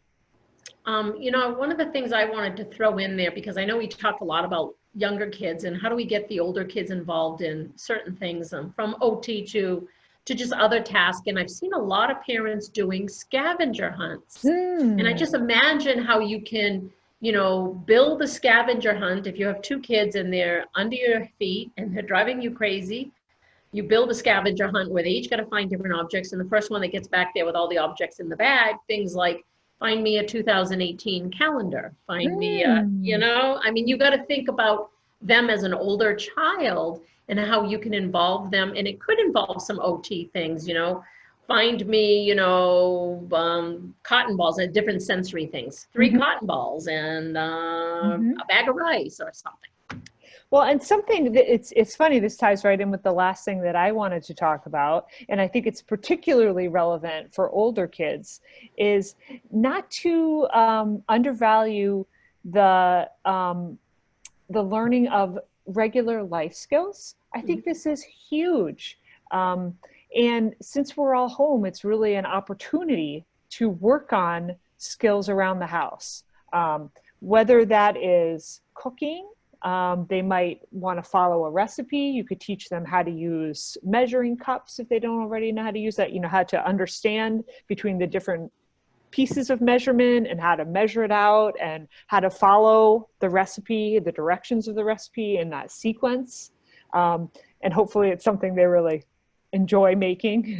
One of the things I wanted to throw in there, because I know we talked a lot about younger kids and how do we get the older kids involved in certain things, from OT to just other tasks. And I've seen a lot of parents doing scavenger hunts. And I just imagine how you can, build a scavenger hunt. If you have two kids and they're under your feet and they're driving you crazy, you build a scavenger hunt where they each got to find different objects. And the first one that gets back there with all the objects in the bag, things like, find me a 2018 calendar, find me you got to think about them as an older child and how you can involve them. And it could involve some OT things, find me, cotton balls and different sensory things, 3 cotton balls and a bag of rice or something. Well, and something that it's funny, this ties right in with the last thing that I wanted to talk about, and I think it's particularly relevant for older kids, is not to undervalue the learning of regular life skills. I think this is huge. And since we're all home, it's really an opportunity to work on skills around the house, whether that is cooking. They might want to follow a recipe. You could teach them how to use measuring cups if they don't already know how to use that, how to understand between the different pieces of measurement and how to measure it out and how to follow the recipe, the directions of the recipe in that sequence. And hopefully it's something they really enjoy making,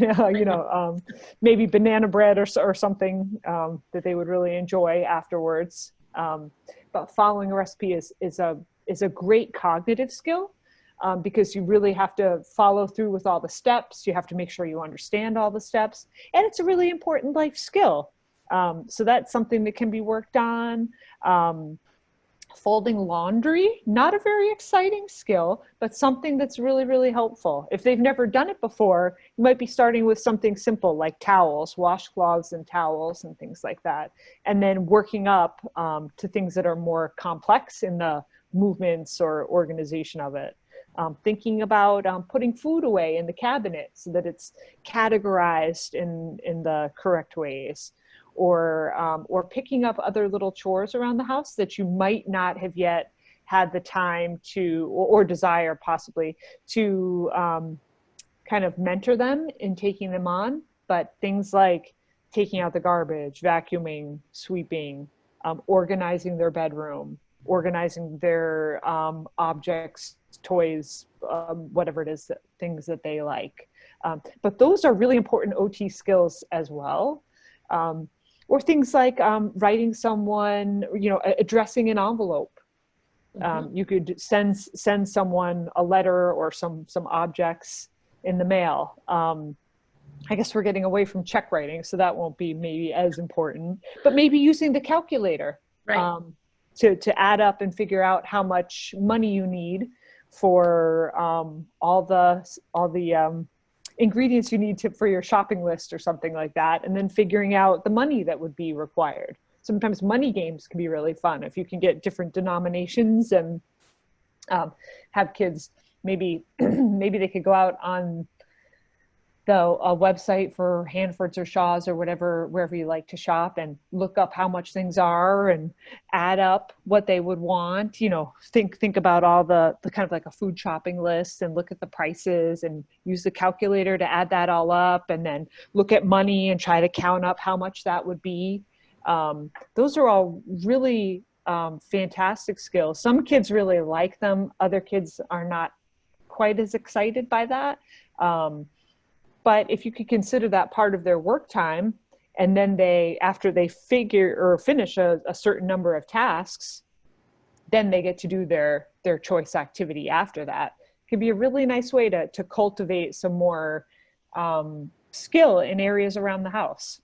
maybe banana bread or something that they would really enjoy afterwards. But following a recipe is a great cognitive skill because you really have to follow through with all the steps. You have to make sure you understand all the steps. And it's a really important life skill. So that's something that can be worked on. Folding laundry, not a very exciting skill, but something that's really, really helpful. If they've never done it before, you might be starting with something simple like towels, washcloths and towels and things like that. And then working up to things that are more complex in the movements or organization of it. Thinking about putting food away in the cabinet so that it's categorized in the correct ways. Or picking up other little chores around the house that you might not have yet had the time to, or desire possibly, to kind of mentor them in taking them on. But things like taking out the garbage, vacuuming, sweeping, organizing their bedroom, organizing their objects, toys, whatever it is, things that they like. But those are really important OT skills as well. Or things like writing someone, addressing an envelope. You could send someone a letter or some objects in the mail. I guess we're getting away from check writing, so that won't be maybe as important, but maybe using the calculator, Right. To add up and figure out how much money you need for all the ingredients you need for your shopping list or something like that, and then figuring out the money that would be required. Sometimes money games can be really fun if you can get different denominations and have kids, maybe they could go out on a website for Hanfords or Shaw's or wherever you like to shop, and look up how much things are and add up what they would want. Think about all the kind of like a food shopping list, and look at the prices and use the calculator to add that all up, and then look at money and try to count up how much that would be. Those are all really fantastic skills. Some kids really like them. Other kids are not quite as excited by that. But if you could consider that part of their work time, and then after they finish a certain number of tasks, then they get to do their choice activity after that. It can be a really nice way to cultivate some more skill in areas around the house.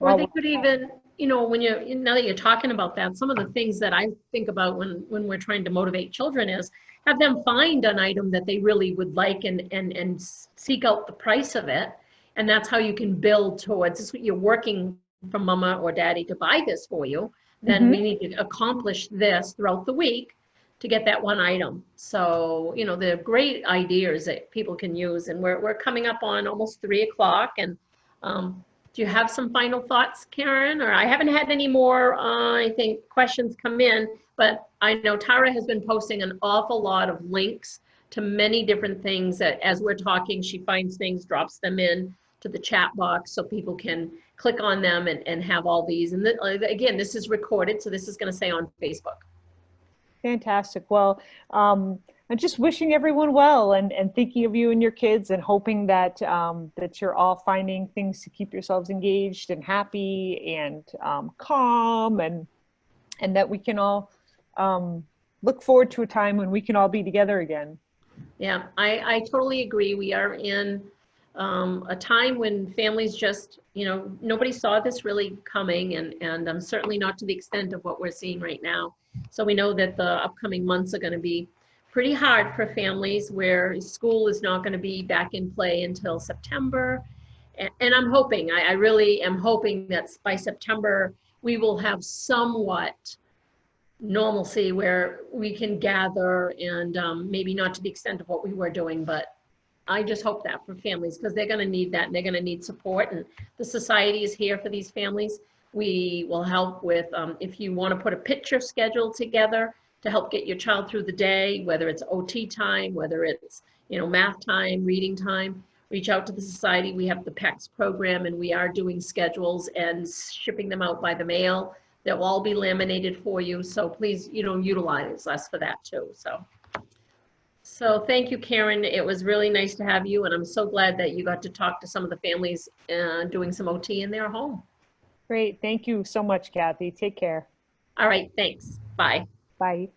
Or they could even, now that you're talking about that, some of the things that I think about when we're trying to motivate children is have them find an item that they really would like and seek out the price of it. And that's how you can build towards this. You're working for mama or daddy to buy this for you. Then we need to accomplish this throughout the week to get that one item. So, they're great ideas that people can use. And we're coming up on almost 3:00. And do you have some final thoughts, Caryn? Or I haven't had any more, I think, questions come in, but I know Tara has been posting an awful lot of links to many different things that as we're talking, she finds things, drops them in to the chat box so people can click on them and have all these. And again, this is recorded, so this is going to stay on Facebook. Fantastic. Well, I'm just wishing everyone well and thinking of you and your kids, and hoping that that you're all finding things to keep yourselves engaged and happy and calm, and that we can all look forward to a time when we can all be together again. Yeah, I totally agree. We are in a time when families just, nobody saw this really coming, and certainly not to the extent of what we're seeing right now. So we know that the upcoming months are going to be pretty hard for families, where school is not going to be back in play until September. And I'm hoping, I really am hoping that by September, we will have somewhat normalcy where we can gather, and maybe not to the extent of what we were doing, but I just hope that for families, because they're going to need that, and they're going to need support, and the society is here for these families. We will help with, if you want to put a picture schedule together to help get your child through the day, whether it's OT time, whether it's, math time, reading time, reach out to the society. We have the PECS program, and we are doing schedules and shipping them out by the mail. They'll all be laminated for you. So please, utilize us for that too. So thank you, Caryn. It was really nice to have you. And I'm so glad that you got to talk to some of the families doing some OT in their home. Great. Thank you so much, Cathy. Take care. All right. Thanks. Bye. Bye.